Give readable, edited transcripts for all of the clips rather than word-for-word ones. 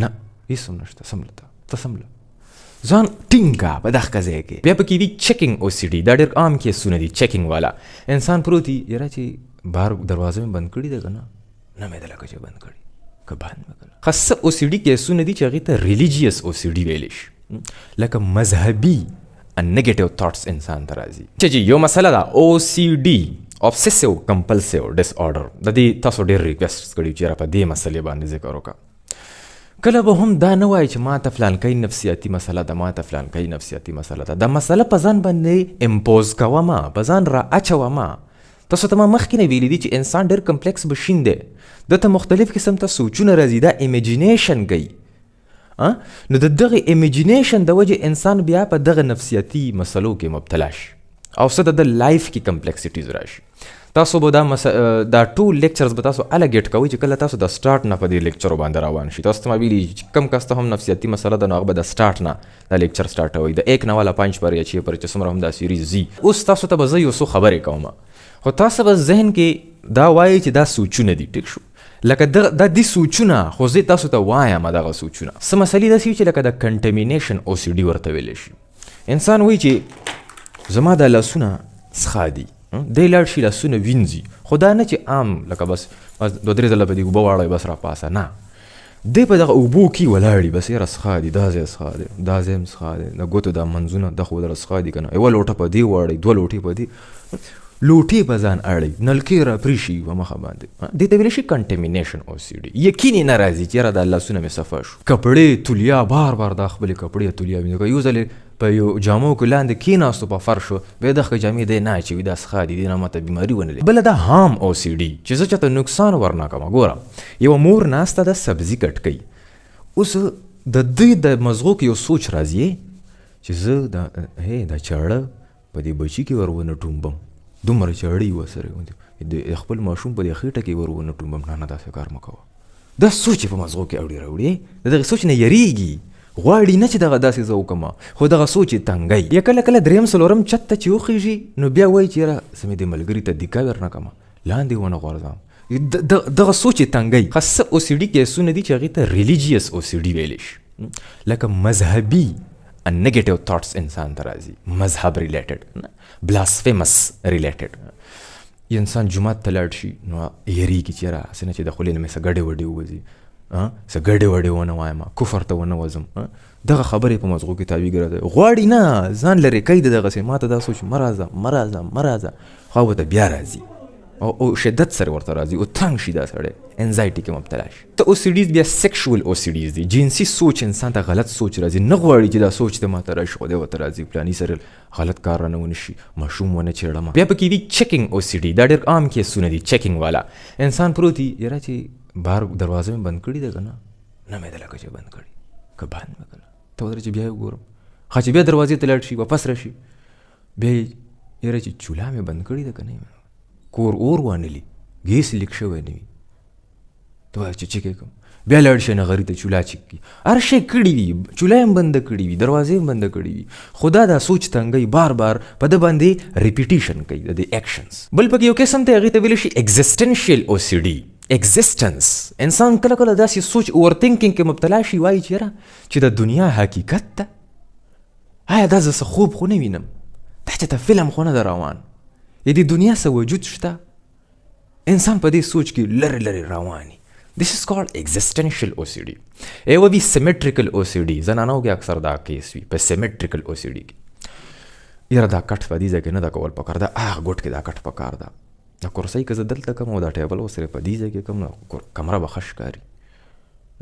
نه هیڅ هم نشته. سمله ته سمله ځان ټینګه په دغه ځای کې. بیا پکې وي چیکینګ او سی ډي. دا ډېر عام کیسونه دي. چیکینګ والا انسان پروت وي، یاره چې بهر دروازه مې بند کړې ده که نه مې ده لکه چې بند کړي که بند مې کړه. خاصه او سی ډي کیسونه دي چې هغې ته ریلیجیس او سی ډي ویلی شي، لکه مذهبي نیگیټیو تھاټس انسان ته راځي. چې یو مسله ده او سی ډي، obsessive compulsive disorder. د دې تاسو ډېر ریکویسټ کړي چې په دې مسلې باندې ذکر وکړه. کله به هم دا نه وایي چې ما ته فلانکۍ نفسیاتي مسله ده، ما ته فلانکۍ نفسیاتي مسله ده. دا مسله په ځان باندې امپوز کومه، په ځان را اچومه. تاسو ته ما مخکې نه ویلي دي چې انسان ډېر کمپلیکس مشین دی، دته مختلف قسم ته سوچونه راځي، دا امیجینیشن کوي. نو د دغه امیجینیشن د وجې انسان بیا په دغه نفسیاتي مسلو کې مبتلا شي او څه د لایف کې کمپلیکسټیز راشي. تاسو به دا ټول لیکچرز به تاسو الګیټ کوئ چې کله تاسو د سټارټ نه په دې لیکچرو باندې روان شي. تاسو ته ما ویلي چې کم کس ته هم نفسیاتي مسله ده نو هغه به د سټارټ نه دا لیکچر سټارټوئ، د 1 نه والا 5 پر یا 6 پر چې څومره هم دا سیریز ځي. اوس تاسو ته به زه یو څو خبرې کوم، خو تاسو به ذهن کې دا وایي چې دا سوچونه دي. ټیک شو، لکه دا دي سوچونه، خو زه تاسو ته وایم دغه سوچونه څه مسلې داسې وي چې لکه د کنټمینیشن او سی ډي ورته ویلی شي. انسان وایي چې زما دا لاسونه څخه دي، دی لاړ شي لاسونه وینځي، خو دا نه چې عام لکه بس 2-3 ځله په دې اوبه واړوي بس را پاسه، نه، دی په دغه اوبو کې ولاړي بس یاره څخه دي، دا ځای څخه دی، دا ځای هم څخه دی، د ګوتو دا منځونه دا خو دله څخه دي که نه، یوه لوټه په دې واړئ، 2 لوټې په دې، لوټې په ځان اړئ، نلکې را پرې شي په مخه باندې. دې ته ویلی شي کنټمینیشن او سی ډي. یقین یې نه راځي چې یاره دا لاسونه مې صفا شو. کپړې تولیا بار بار دا خپلې کپړې تولیا ویني، که یو ځلې په یو جامو کې لاندې کېناستو په فرشو بیا دغه جامې دی نه اچوي، دا څخه دي، دې نه ماته بیماري ونه لري. بله دا هام او سی ډي چې زه چاته نقصان ورنه کوم. ګوره یوه مور ناسته ده سبزي کټ کوي، اوس د دوی د مزغو کې یو سوچ راځي چې زه دا چاړه په دې بچي کې ور ونه ټومبم، دومره چاړه یې ورسره د خپل ماشوم په دې خېټه کې ور ونه ټومبم، نه داسې کار مه کوه. دا سوچ یې په مزغو کې راوړي، د دغې سوچ نه یریږي، غواړي نه چې دغه داسې زه وکړم، خو دغه سوچ یې تنګی. یا کله کله 3-4 چت ته چې وخېږي نو بیا وایي چې یاره زه مې دې ملګري ته دیکا ورنه کړم، لاندې ونه غورځم، دغه سوچ یې تنګی. خاصه او سی ډي کیسونه دي چې هغې ته ریلیجیس او سی ډي ویلی شي، لکه مذهبي نیگیټیو تھاټس انسان ته راځي، مذهب ریلیټډ، بلاسفیمس ریلیټډ. انسان جومات ته لاړ شي نو یریږي چې یاره هسې نه چې د خولې نه مې څه ګډې وډې ووځي، څه ګډې وډې ونه وایم، کفر ته ونه وځم، دغه خبرې په مزغو کې تاویږ راځي. غواړي نه ځان لرې کوي د دغسې، ما ته دا سوچ مه راځه، خو به ته بیا راځي او شدت سره ورته راځي او تنګ شي دا سړی، انزایټي کې مبتلا شي. ته او سی ډیز بیا سیکشوال او سی ډیز دي، جنسي سوچ انسان ته غلط سوچ راځي، نه غواړي چې دا سوچ د ما ته راشي، خو دی ورته راځي پلاني سره غلط کار رانه ونه شي، ماشوم ونه چېړم. بیا پکې وي چیکینګ او سی ډي. دا ډېر عام کیسونه دي. چیکینګ والا انسان پروت وي، یاره چې بهر دروازه مې بند کړي ده که نه مې ده لکه چې بند کړي که بند مې کړه، ته ودرې چې بیا یې وګورم، ښه چې بیا دروازې ته لاړ شي واپس راشي، بیا یاره چې چوله مې بند کړي ده که نه، کور اور وانلي، ګیس لیک شوی نه وي، ته وایه چې چیک یې کړم، بیا لاړ شي نغري ته چوله چیک کړي، هر شی کړي وي، چوله هم بنده کړي وي، دروازې هم بنده کړي وي، خو دا سوچ تنګی بار بار په ده باندې ریپیټیشن کوي د دې ایکشنز. بل پکې یو قسم ته هغې ته ویلی شي ایگزسټنشیل او سی ډي. ایگزسټنس انسان کله کله داسې سوچ اوور تھنکینګ کې مبتلا شي، وایي چې یاره چې د دنیا حقیقت ده، آیا دا زه څه خوب خو نه وینم، دا چې ته فلم خو نه ده روان، د دنیا څه وجود شته، انسان په دې سوچ کې لرې لرې رواني. This is called existential OCD. ایوه وی symmetrical OCD. زنانو کې اکثر دا کیس وي په symmetrical OCD کې، یاره دا کټ په دې ځای کې نه ده کول پکار، دا هغه ګوټ کې دا کټ پکار ده، دا کرسۍ که زه دلته کم او دا ټیبل ورسره په دې ځای کې کم، کمره به ښه ښکاري،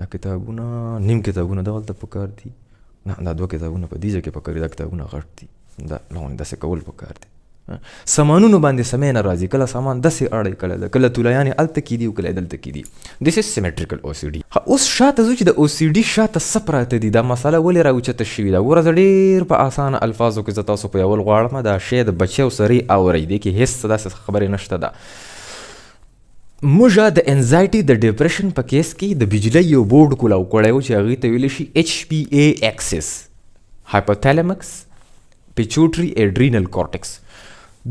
دا کتابونه نیم کتابونه دغلته پکار دي، نه دا 2 کتابونه په دې ځای کې پکار دي، دا کتابونه غټ دي، دا داسې کول پکار دي. سامانونو باندې سمې نه راځي، کله سامان داسې اړی، کله تولیانې هلته کې دي او کله دلته کې دي. This is symmetrical OCD. اوس شاته ځو چې د OCD شاته څه پراته دي، دا مسله ولې راوچته شوې ده. ګوره زه ډېر په اسانه الفاظو کې زه تاسو په یول غواړم، دا شی د بچیو سرې اورئ، دې کې هېڅ داسې خبرې نشته ده. موږ د انزایټي د ډپریشن په کیس کې د بجلۍ یو بورډ کولاو کړی و چې هغې ته ویلی شي HPA axis، hypothalamus pituitary adrenal cortex.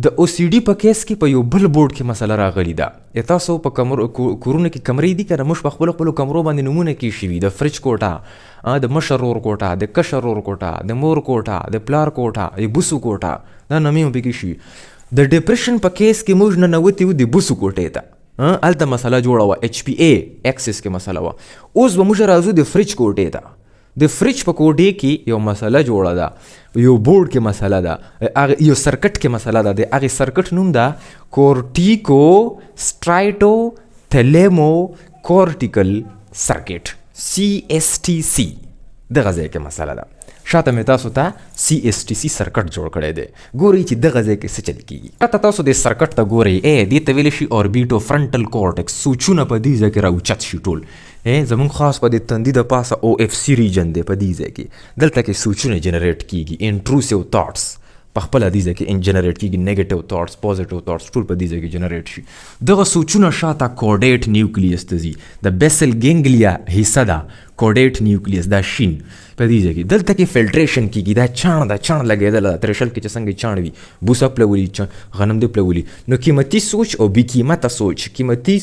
د او سی ډي په کیس کې په یو بل بورډ کې مسله راغلی ده. تاسو په کورونه کې کمرې دي که موږ په خپلو کمرو باندې نمونه کې شوي د فریج کوټه، د مشر ورور کوټه، د کشر ورور کوټه، د مور کوټه، د پلار کوټه، د بوسو کوټه، دا نامې هم پکې شوي. د ډپریشن په کیس کې موږ ننوتي وو د بوسو کوټې ته، هلته مسله جوړه وه، ایچ پی اے ایکسس کې مسله وه. اوس به موږ راځو د فریج کوټې ته. د فریج په کوټې کې یو مسله جوړه ده، یو بورډ کې مسله ده، یو سرکټ کې مسله ده. د هغې سرکټ نوم ده کورټیکو سټرایټو تھیلیمو کورټیکل سرکټ، سی ایس ټي سی. دغه ځای کې مسله ده. شاته مې تاسو ته سی ایس ټي سی سرکټ جوړ کړی دی. ګورئ چې دغه ځای کې څه چل کېږي. شاته تاسو د سرکټ ته ګورئ، دې ته ویلی شي اوربیټو فرنټل کورټکس. سوچونه په دې ځای کې راوچت شي ټول. زمونږ خاص په دې تندي د پاسه او اف سی ریجن دی، په دې ځای کې دلته کې سوچونه جنریټ کېږي، انټروسیو تاټس په خپله دې ځای کې جنریټ کېږي، نیګیټیو تاټس، پوزیټیو تاټس ټول په دې ځای کې جنریټ شي. دغه سوچونه شاته کوډیټ نیوکلیس ته ځي. د بیسل ګینګلیا حصه ده کوډیټ نیوکلیس، دا شین په دې ځای کې. دلته کې فلټریشن کېږي، دا چاڼ ده، چاڼ لګېدله ده. ترشل کې چې څنګه چاڼ وي، بوسه پلولي، غنم دې پلولي. نو قیمتي سوچ او بې قیمته سوچ، قیمتي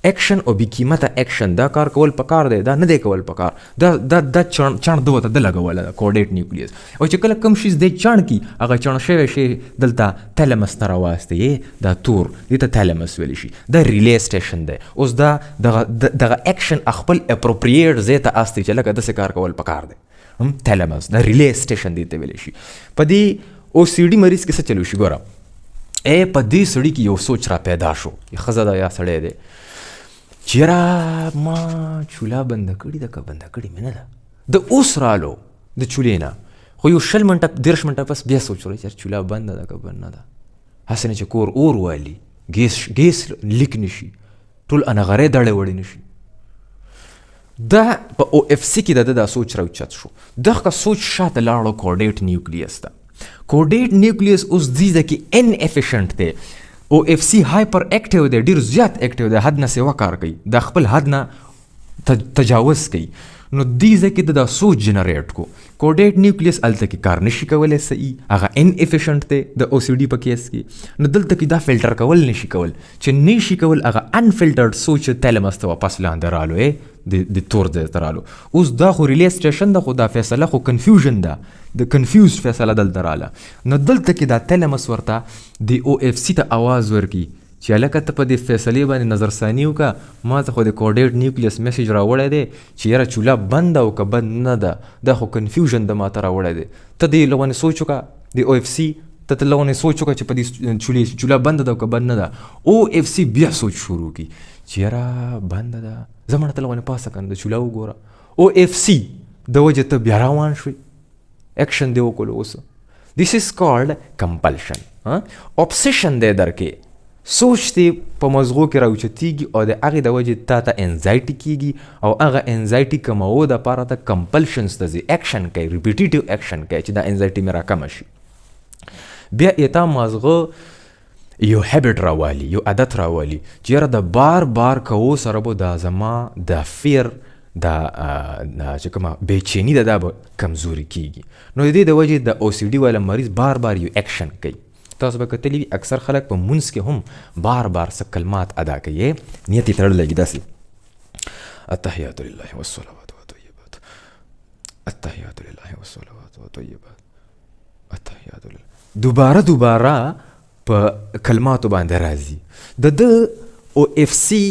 ایکشن او بې قیمته ایکشن، دا کار کول پکار دی، دا نه دی کول پکار. دا چاڼ ده ورته ده لګوله ده کوډیټ نیوکلیس. او چې کله کوم شي دی چاڼ کي، هغه چاڼ شوی شی دلته تیلمس ته راواستوي، دا تور دې ته تیلمس ویلی شي. دا ریلی سټیشن دی. اوس دا دغه ایکشن خپل اپروپریټ ځای ته استوي چې لکه داسې کار کول پکار دی. تیلمس دا ریلی سټیشن دې ته ویلی شي. په دې او سی ډي مریض کې څه چلو شي؟ ګوره، په دې سړي کې یو سوچ را پیدا شو، ښځه ده یا سړی دی، چې یاره ما چوله بنده کړې ده که بنده کړې مې نه ده. د اوس رالو د چولې نه، خو یو 20 منټه 30 منټه پس بیا سوچ وکړی چې چوله بنده ده که بند نه ده. هسې نه چې کور اور والي، ګیس لیک نه شي، ټول انغرې دړې وړې نه شي. دا په او اف سی کې د دا سوچ راوچت شو. دغه سوچ شاته لاړو کوډیټ نیوکلیس ته. کوډیټ نیوکلیس اوس دې ځای کې ان افیشنټ دی. او اف سی هایپر اکټیو دی، ډیر زیات اکټیو دی، حد نه سیوا کار کوي، د خپل حد نه تجاوز کوي. نو دې ځای کې دا سوچ جنریټ کو. کوډیټ نیوکلیس هلته کې کار نشي کولی صحیح، هغه ان افیشنټ دی د او سی ډي په کیس کې. نو دلته کې دا فلټر کول نشي کول، چې نشي کول هغه انفلټرډ سوچ تیلمس ته واپس لاندې رالو، د تور ځای ته رالو. اوس دا خو ریلی سټیشن ده، خو دا فیصله خو کنفیوژن ده، د کنفیوز فیصله دلته راله. نو دلته کې دا تیلمس ورته د او اف سی ته آواز ورکي چې هلکه ته په دې فیصلې باندې نظرثاني وکړه، ما ته خو د کوډیټ نیوکلیس میسیج راوړی دی چې یاره چوله بنده او که بند نه ده، دا خو کنفیوژن د ما ته راوړی دی. ته دې لغونې سوچ وکړه، د او اف سی ته لغونې سوچ وکړه چې په دې چوله بنده ده او که بند نه ده. او اف سی بیا سوچ شروع کړي چې یاره بنده ده، زه مړه ته لغونې پاسه کنه د چوله وګوره. او اف سی د وجې ته بیا روان شوي، ایکشن دی وکړو. اوس دیس از کالډ کمپلشن. اوبسیشن دی در کې، سوچ دی په مزغو کې راوچتېږي او د هغې د وجې تا ته انزایټي کېږي، او هغه انزایټي کمولو دپاره ته کمپلشنز ته ځي، ایکشن کوي، ریپیټیټیو ایکشن کوي چې دا انزایټي مې راکمه شي. بیا یې تا مازغه یو هیبټ راوالي، یو عادت راوالي چې یاره د بار بار کوو سره به دا زما د فیر دا چې کومه بېچیني ده دا به کمزوري کېږي. نو د دې د وجې د او سی ډي والا مریض بار بار یو ایکشن کوي. تاسو به کتلی وي اکثر خلک په مونځ کې هم بار بار څه کلمات ادا کوي، نیت یې تړلی وي داسې التحیات لله والصلوات والطیبات، التحیات لله والصلوات والطیبات، التحیات لله. دوباره په کلماتو باندې راځي. د او اف سی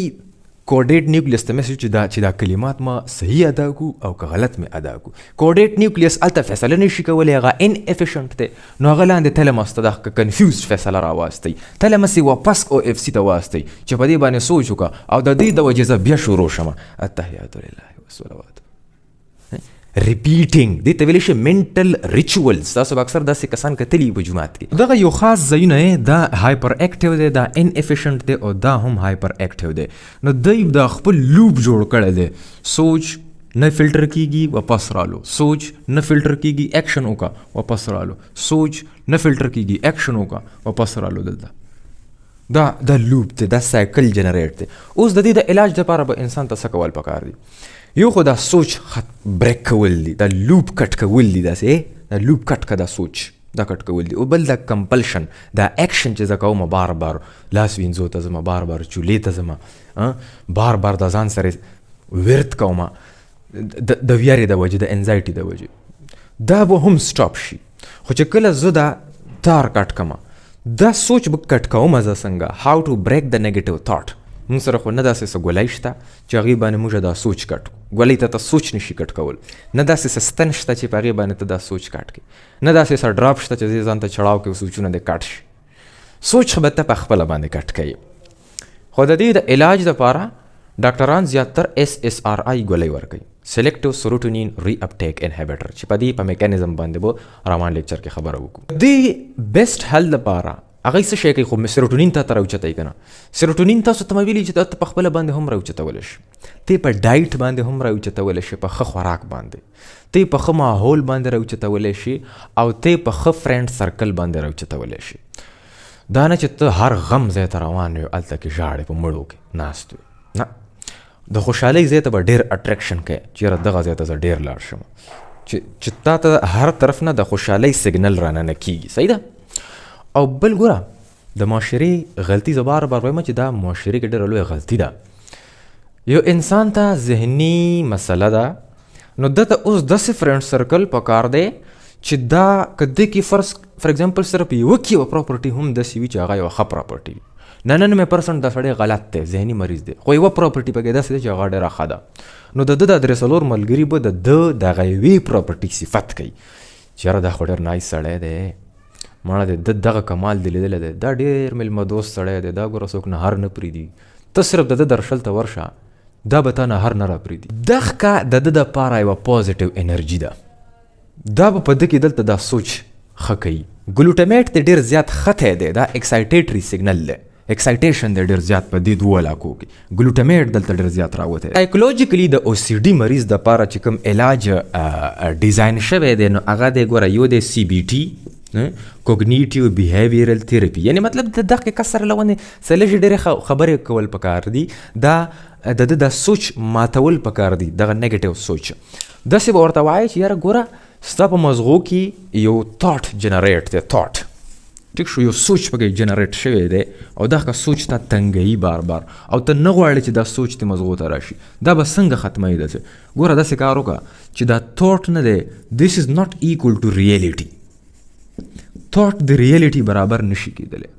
کوډیټ نیوکلیس ته میسیج چې دا کلمات ما صحیح ادا کو او که غلط مې ادا کو. کوډیټ نیوکلیس هلته فیصله نشي کولی، هغه ان افیشنټ دی. نو هغه لاندې تیلمس ته دا کنفیوز فیصله راواستئ، تیلمس یې واپس او اف سی ته واستئ چې په دې باندې سوچ وکړه، او د دې د وجې زه بیا شروع شم التحیات لله والصلوات. ریپیټینګ دې ته ویلی شي منټل ریچولز. تاسو به اکثر داسې کسان کتلي په جومات کې. دغه یو خاص ځایونه دا هایپر اکټیو دی، دا ان افیشنټ دی، او دا هم هایپر اکټیو دی. نو دوی دا خپل لوپ جوړ کړی دی، سوچ نه فلټر کېږي واپس رالو، سوچ نه فلټر کېږي ایکشن وکړه واپس رالو، سوچ نه فلټر کېږي ایکشن وکړه واپس رالو. دلته دا لوپ دی، دا سایکل جنریټ دی. اوس د دې د علاج دپاره به انسان ته څه کول پکار دي؟ یو خو دا سوچ بریک کول دي، دا لوپ کټ کول دي، داسې دا لوپ کټ که دا سوچ دا کټ کول دي. او بل دا کمپلشن، دا اکشن چې زه کوم بار بار لاس وینځو ته ځم، بار بار چولې ته ځم، بار بار د ځان سره ورت کوم د ویارې د وجې، د انزایټي د وجې، دا به هم سټاپ شي. خو چې کله زه دا تار کټ کما، دا سوچ به کټ کوم زه څنګه، هاو ټو بریک د نیگیټیو تھاٹ. موږ سره خو نه داسې څه ګولۍ شته چې هغې باندې موږ دا سوچ کټ ګولۍ ته سوچ نشي کټ کول، نه داسې څه ستن شته چې په هغې باندې ته دا سوچ کټ کړي، نه داسې څه ډراپ شته چې ځان ته چړاو کې سوچونه دې کټ شي. سوچ به ته په خپله باندې کټ کوي. خو د دې د علاج دپاره ډاکټران زیاتر SSRI ګولۍ ورکوي، سلیکټیو سروټونین ری اپټیک انهبیټر، چې په دې په میکانیزم باندې به روان لیکچر کې خبره وکړو. دې بیسټ حل لپاره هغه څه شی کوي، خو سیروټونین ته راوچتای کنه. سیروټونین تاسو ته ویلي چې ته په خپل باندې هم راوچتول شي، ته په ډایټ باندې هم راوچتول شي، په ښه خوراک باندې، ته په ښه ماحول باندې راوچتول شي، او ته په ښه فرند سرکل باندې راوچتول شي. دا نه چې ته هر غم ځای ته روان یو هلته کې ژاړې په مړو کې ناست وي، نه. د خوشحالۍ ځای ته به ډېر اټریکشن کوي چې یاره دغه ځای ته زه ډېر لاړ شم، چې تا ته هر طرف نه د خوشحالۍ سیګنل راننه کېږي. صحیح ده. او بل ګوره د معاشرې غلطي، زه بار بار وایم چې دا معاشرې کې ډېره لویه غلطي ده. یو انسان ته ذهني مسله ده، نو ده ته اوس داسې فرینډ سرکل پکار دی چې دا که دې کې فار ایگزامپل صرف یوه کې یوه پراپرټي هم داسې وي چې هغه یوه ښه پراپرټي وي. 99% دا سړی غلط دی، ذهني مریض دی، خو یوه پراپرټي پکې داسې دی چې هغه ډېره ښه ده. نو د ده د 3-4 ملګري به د ده دغه یوې پراپرټي صفت کوي چې یاره دا خو ډېر نایس سړی دی، ماړه دی، دغه کمال دی لیدلی دی، دا ډېر میلمه دوست سړی دی، دا ګوره څوک نهر نه پرېږدي، ته صرف د ده درشل ته ورشه، دا به تا نهر نه راپرېږدي. دغه د ده دپاره یوه پازیټیو انرژي ده، دا به په ده کې دلته دا سوچ ښه کوي. ګلوټمیټ دی ډېر زیات ښه دی، دا ایکسایټیټري سیګنل دی، ایکسایټیشن دی ډېر زیات په دې دوه علاقو کې، ګلوټمیټ دلته ډېر زیات راوتی. سایکولوجیکلی د OCD مریض دپاره چې کوم علاج ډیزاین شوی دی، نو هغه دی ګوره یو دی CBT، کوګنیټیو بیهیویرل تھیرپي، یعنی مطلب د دغه کس سره لونې څه لږې ډېرې خبرې کول پکار دي، دا د ده د سوچ ماتول پکار دي، دغه نیګیټیو سوچ. داسې به ورته وایي چې یاره ګوره ستا په مغزو کې یو تھاټ جنریټ دی، تھاټ ټیک شو، یو سوچ پکې جنریټ شوی دی، او دغه سوچ ته تنګوي بار بار، او ته نه غواړې چې دا سوچ دې مغزو ته راشي. دا به څنګه ختموي؟ داسې ګوره داسې کار وکړه چې دا تھاټ نه دی، this is not equal to reality. تھاټ د ریالټي برابر نشي کېدلی.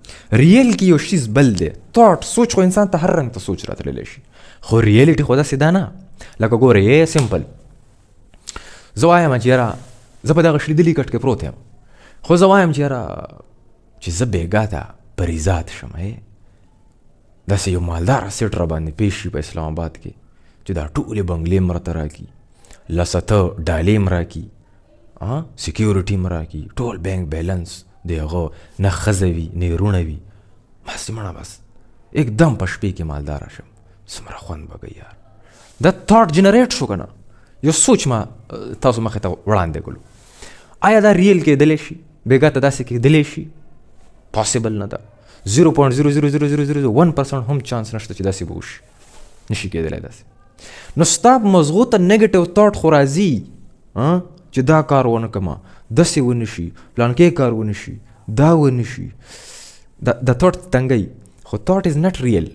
ریل کې یو شیز بل دی، تھاټ سوچ خو انسان ته هر رنګ ته سوچ راتللی شي، خو ریالټي خو داسې ده نه. لکه ګوره یې سمپل، زه وایم چې یاره زه په دغه شلیدلي کټ کې پروت یم، خو زه وایم چې یاره چې زه بېګا ته پریزاد شم، داسې یو مالداره سیټ را باندې پیش شي په اسلام آباد کې چې دا ټولې بنګلې م راته راکړي، لسته ډالۍ م راکړي، سیکیورټي م راکړي، ټول بینک بیلنس د هغه نه ښځه وي نه رونه وي، بس مړه بس एकदम په شپې کې مالداره شم، څومره خوند به کوي یار. دا تھاټ جنریټ شو که نه، یو سوچ ما تاسو مخې ته وړاندې کړو. آیا دا ریل کېدلی شي؟ بېګا ته داسې کېدلی شي؟ پاسبل نه ده. 0.00001% هم چانس نشته چې داسې به وشي، نشي کېدلی داسې. نو ستا مغزو ته نیګیټیو تھاټ خو راځي چې دا کار ونه کړمه، داسې ونه شي، پلانکې کار ونه شي، دا ونه شي، د تھاټ تنګی. خو تھاټ از نٹ ریل،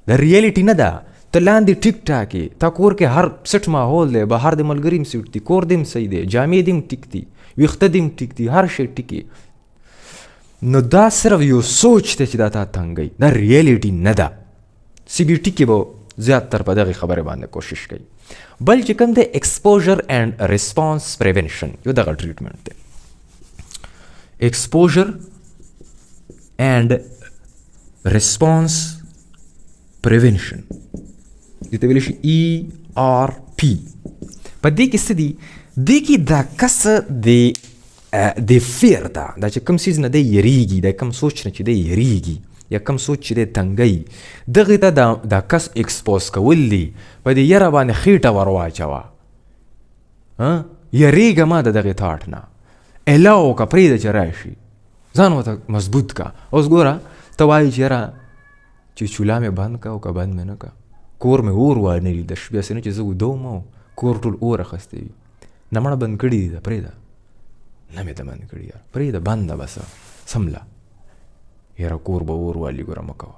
دا ریالټي نه ده. ته لاندې ټیک ټاک یې، تا کور کې هر سټ ماحول دی، بهر د ملګري هم سیټ دي، کور دې هم صحیح دی، جامې دې هم ټیک دي، ویښته دې هم ټیک دي، هر شی ټیک دی. نو دا صرف یو سوچ دی چې دا تا تنګی، دا ریالټي نه ده. CBT کې به زیاتر په دغې خبرې باندې کوشش کوي. بل چې کوم دی ایکسپوژر اینڈ ریسپانس پریونشن، یو دغه ټریټمنټ دی. ایکسپوژر اینڈ ریسپانس پریونشن، دې ته ویلی شي ERP. په دې کې څه دي؟ دې کې دا کس د فیر ده، دا چې کوم څیز نه دی یریږي، دا کوم سوچ نه چې دی یریږي، یا کوم سوچ چې دی تنګی، دغې ته دا کس ایکسپوز کول دي. په دې یره باندې خېټه ور واچوه، یریږه ما د دغې تھاټ نه، الاو وکړه، پرېږده چې راشي، ځان ورته مضبوط که. اوس ګوره ته وایي چې یاره چې چولا مې بند که او که بند مې نه که، کور مې اور وانه لي، د شپې هسې نه چې زه وده وم او کور ټول اور اخیستی وي، نه مړه بند کړي دي، ده پرېږده نه مې د بند کړي یار پرېږده بنده بس سمله یاره کور به اور والي ګوره مه کوه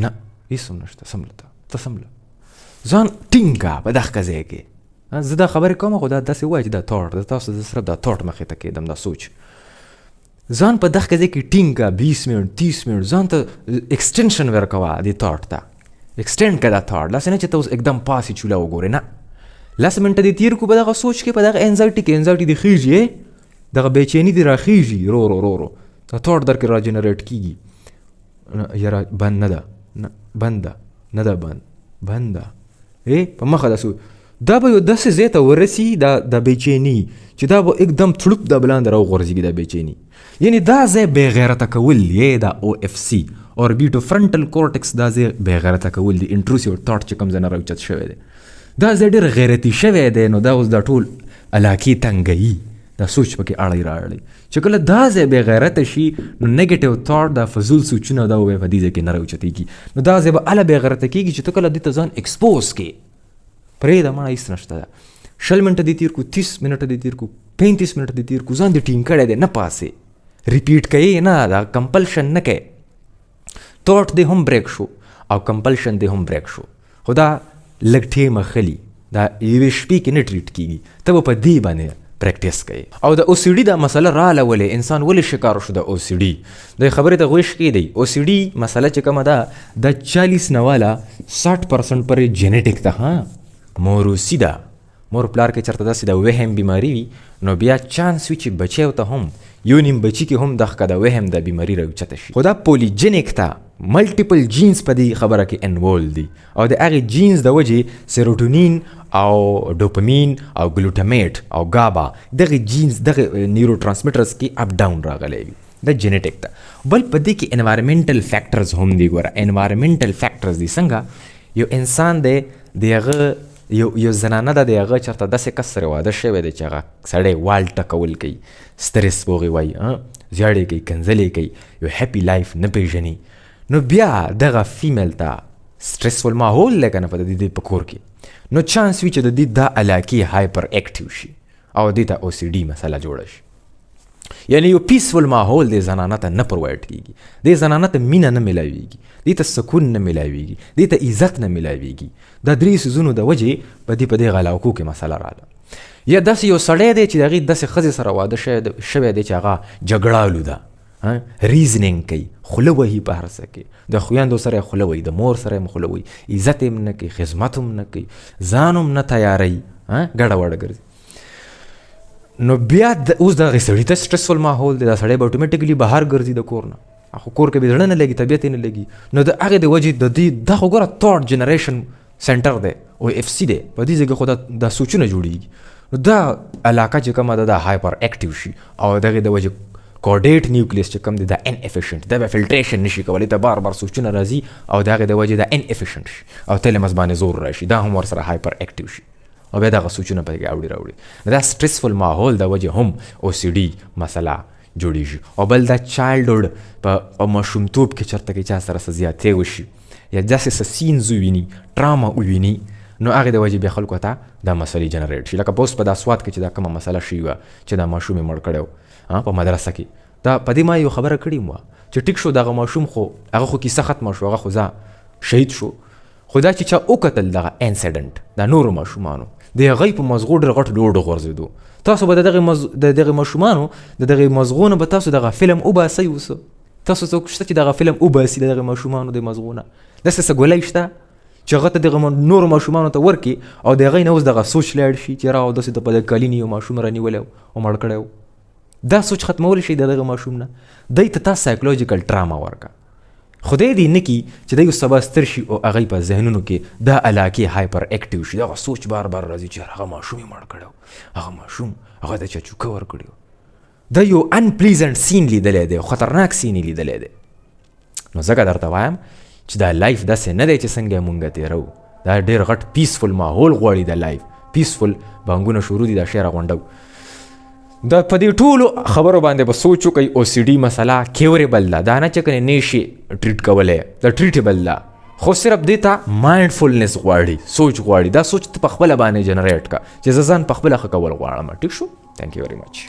نه هېڅ هم نشته سمله ته سمله ځان ټینګ کا په دغه ځای کې زه دا خبرې کوم خو دا داسې وایي چې دا تاټ د تاسو زه صرف دا تاټ مخې ته کېدم دا سوچ ځان په دغه ځای کې ټینګ کا 20 منټ 30 منټ ځان ته ایکسټینشن ورکوه دې تاټ ته ایکسټینډ کړه دا تاټ داسې نه چې ته اوس एकदम پاسې چوله وګورې نه 10 منټه دې تېر کړو په دغه سوچ کې په دغه انزایټي کې انزایټي دې خیږي دغه بېچیني دې راخیږي رو رو رو رو دا تاټ در کې را جنریټ کېږي یاره بند نه ده نه بند ده نه ده بند ده په مخه داسې دا به یو داسې ځای ته ورسي دا بېچیني چې دا به एकदम تړوپ دا بلاندې راوغورځېږي دا بېچیني یعنی دا ځای بې غیرته کول یې دا OFC اوربیټو فرنټل کورټکس دا ځای بې غیرته کول دی انټروسیو تاټ چې کوم ځای نه راوچت شوی دی دا ځای ډېر غیرتي شوی دی نو دا اوس دا ټول علاقې تنګوي دا سوچ پکې اړی راړی چې کله دا ځای بې غیرته شي نو نیګیټیو تاټ دا فضول سوچونه دا وبیا په دې ځای کې نه راوچتېږي نو دا ځای به هله بې غیرته کېږي چې ته کله دې ته ځان ایکسپوز کړې پرېږده مړه هېڅ نشته ده 20 منټه دې تېر کړو 30 منټه دې تېر کړو 35 منټه دې تېر کړو ځان دې ټینګ کړی دی نه پاسې ریپیټ کوي نه دا کمپلشن نه کوي تاټ دې هم بریک شو او کمپلشن دې هم بریک شو خو دا لږ ټیمه خلي دا یوې شپې کې نه ټریټ کېږي ته به په دې باندې پریکټیس کوي او د OCD دا مسله راله ولې انسان ولې شکار شو د OCD د خبرې ته غوښ کېدی OCD مسله چې کومه ده د 40 نه والا 60% پرې جینیټیک ده ها موروثي ده مور پلار کې چېرته داسې د وهم بیماري وي نو بیا چانس وي چې بچیو ته هم یو نیم بچي کې هم دغه د وهم د بیماري راوچته شي خو دا پولیجینیک ته ملټیپل جینز په دې خبره کې انوالو دي او د هغې جینز د وجې سیروټونین او ډوپامین او ګلوټامیټ او ګابا دغه جینز دغه نیورو ټرانسمیټرز کې اپ ډاون راغلی وي د جینیټیک ته بل په دې کې انوایرمنټل فیکټرز هم دي ګوره انوایرمنټل فیکټرز دي څنګه یو انسان دی د هغه یو زنانه ده د هغه چېرته داسې کس سره واده شوی دی چې هغه سړی وال ټکول کوي سترس هغې وایي زیاړې کوي کنځلې کوي یو هیپي لایف نه پېژني نو بیا دغه فیمیل ته سټرسفل ماحول دی که نه په د دې په کور کې نو چانس وي چې د دې دا علاقې هایپر اکټیو شي او دې ته OCD مسله جوړه شي یعنی یو پیسفل ماحول دې زنانه ته نه پرووایډ کېږي دې زنانه ته مینه نه میلاویږي دې ته سکون نه میلاویږي دې ته عزت نه میلاویږي دا 3 څیزونو د وجې په دې علاقو کې مسله راله یا داسې یو سړی دی چې د هغې داسې ښځې سره واده شوی دی چې هغه جګړالو ده ریزنینګ کوي خوله وهي په هر څه کې د خویندو سره یې خوله وهي د مور سره یې خوله وهي عزت یې نه کوي خدمت هم نه کوي ځان هم نه تیاروي ګډه وډه ګرځي نو بیا اوس دغه سړي ته سټرسفل ماحول دی دا سړی به اټومیټیکلی بهر ګرځي د کور نه خو کور کې به زړه نه لګي طبیعت یې نه لګي نو د هغې د وجې د دې دا خو ګوره تاټ جنریشن سنټر دی OFC دی په دې ځای کې خو دا سوچونه جوړېږي نو دا علاقه چې کومه ده دا هایپر اکټیو شي او دغې د وجې کوډیټ نیوکلیس چې کوم دی دا ان افیشنټ دا به فلټریشن نشي کولی ته بار بار سوچونه راځي او د هغې د وجې دا ان افیشنټ شي او تلمس باندې زور راشي دا هم ورسره هایپر اکټیو شي او بیا دغه سوچونه پکې راوړي دا سټرسفل ماحول د وجې هم OCD مسله جوړېږي او بل دا چایلډهوډ په ماشومتوب کې چېرته کې چا سره څه زیاتې وشي یا داسې څه سینز وویني ټراما وویني نو هغې د وجې بیا خلکو ته دا مسلې جنریټ شي لکه اوس په دا سوات کې چې دا کومه مسله شوې وه چې دا ماشوم یې مړ کړی و په مدرسه کې دا په دې ما یو خبره کړې وه چې ټیک شو دغه ماشوم خو هغه خو کیسه ختمه شو هغه خو شهید شو خو دا چې چا وکتل دغه انسیډنټ دا نورو ماشومانو د هغوی په مزغو ډېر غټ لوډ غورځېدو تاسو به د دغې ماشومانو د دغې مزغو نه به تاسو دغه فلم وباسئ اوس تاسو څوک شته چې دغه فلم وباسي د دغې ماشومانو د مزغو نه داسې څه ګولۍ شته چې هغه ته دغه نورو ماشومانو ته ورکړي او د هغوی نه اوس دغه سوچ لاړ شي چې را داسې ته په د کالین یو ماشوم رانیولی او مړ کړی و دا سوچ ختمولی شي د دغه ماشوم نه دی ته تا سایکولوژیکل ټراما ورکړه خدای دې نه کي چې دی سبا ستر شي او هغوی په ذهنونو کې دا علاقې هایپر اکټیو شي دغه سوچ بار بار راځي چې هغه ماشوم یې مړ کړی و هغه ماشوم هغه ته چا چوکه ورکړې و دا یو انپلیزنټ سین لیدلی دی خطرناک سین یې لیدلی دی نو ځکه درته وایم چې دا لایف داسې نه دی چې څنګه یې مونږ تېرو دا ډېر غټ پیسفل ماحول غواړي دا لایف پیسفل بانګونه شروع دي دا شی راغونډو دا په دې ټولو خبرو باندې به سوچ وکړئ OCD مسله کیوریبل ده دا نه چې کنې نشي ټریټ کولی دا ټریټیبل ده خو صرف دې ته مایندفولنس غواړي سوچ غواړي دا سوچ ته په خپله باندې جنریټ کا چې زه ځان په خپله ښه کول غواړم ټیک شو تھینک یو ویری مچ